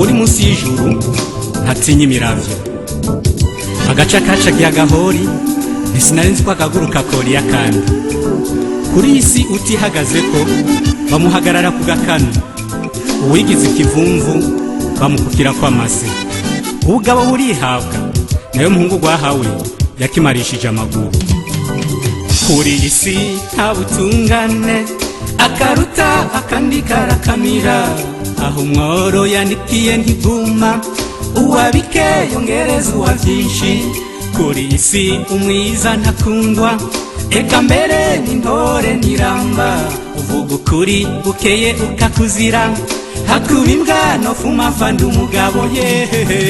uri munsi y'ijuru ntatinya imiravyo. Agaca kacagiye agahori ntisiнаrinzi ko akaguruka koriya kandi. Kuri isi utihagazeko bamuhagarara ku gakanu, uwigize ikivumvu bamukukira kwa mase. Ubugabo burihabwa nayo muhungu gwahawe yakimarishije amaguru. Kuri isi nta butungane akaruta akandi karakamira, aho umworo yanikiye ntiguma uwabike yongereza uwa vyinshi. Kuri isi umwiza ntakundwa eka mbere n'intore niramba, uvuga ukuri bukeye ukakuzira, hakuba imbwa no fuma fanda umugabo yehehe.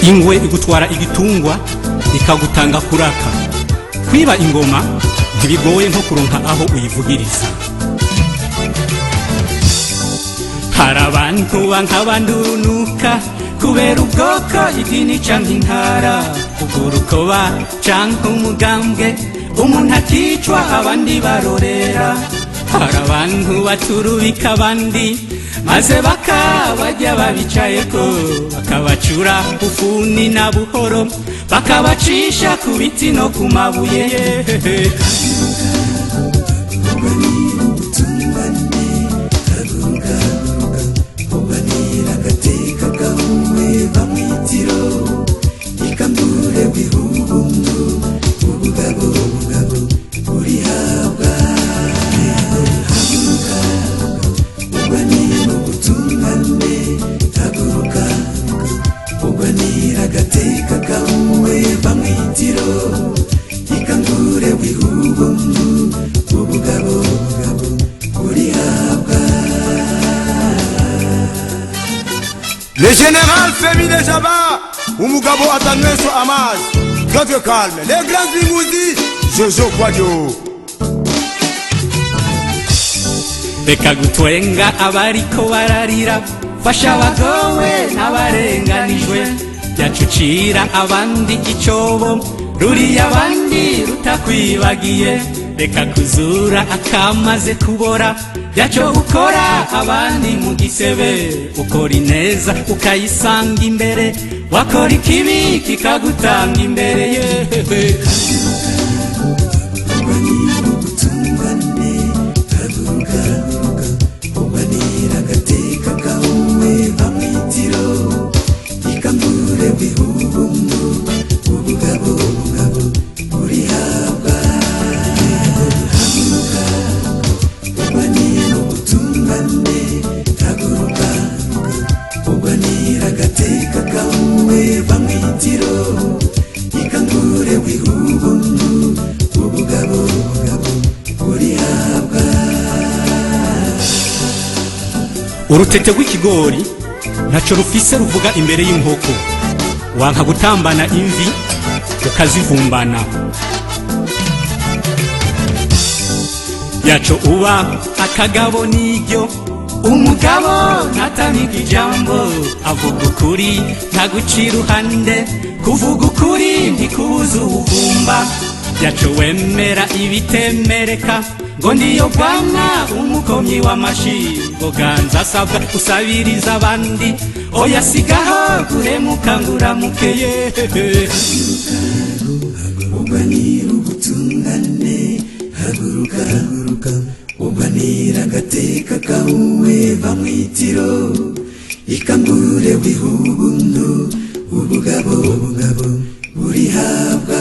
Ingwe igutwara igitungwa ikagutanga kuraka. Kwiba ingoma ntibigoye nko kuronka aho uyivugiriza. Hari abantu bankabandurunuka kubera ubwoko, idini canke intara, ugurukoba canke umugambwe, umuntu akicwa abandi barorera. Hari abantu baturubika abandi maze bakabarya babicayeko, bakabacura ufuni na buhoro, bakabacisha ku biti no ku mabuye. Le général Féminin Jaba, umugabo atanweso amazi, d'autres calme, les grands limousis, Jojo Kwadio. Reka gutwenga abariko bararira, fasha abagowe n'abarenganijwe, yacucira abandi icobo, ruriya abandi rutakwibagiye. Reka kuzura akamaze kubora, yaco ukora abandi mu gisebe. Ukora ineza ukayisanga imbere, wakora ikibi kikagutanga imbere yewe. Urutete rw'ikigori ntaco rufise ruvuga imbere y'inkoko, wanka gutambana imvi ukazivumbana. Yaco uba akagabo niryo, umugabo ntatamika ijambo, avuga ukuri ntaguca iruhande, kuvuga ukuri ntikubuza ubuvumba. Yaco wemera ibitemereka, ngo ndiyo bwana umukomyi w'amashi, ngo ganza asabwa usabiriza abandi, oya sigaho guhemuka nguramukeye. Uganira ubutungane, haguruka haguruka, uganira agateka kawe bamwitiro, ikangure wihubundu, ubugabo burihabwa.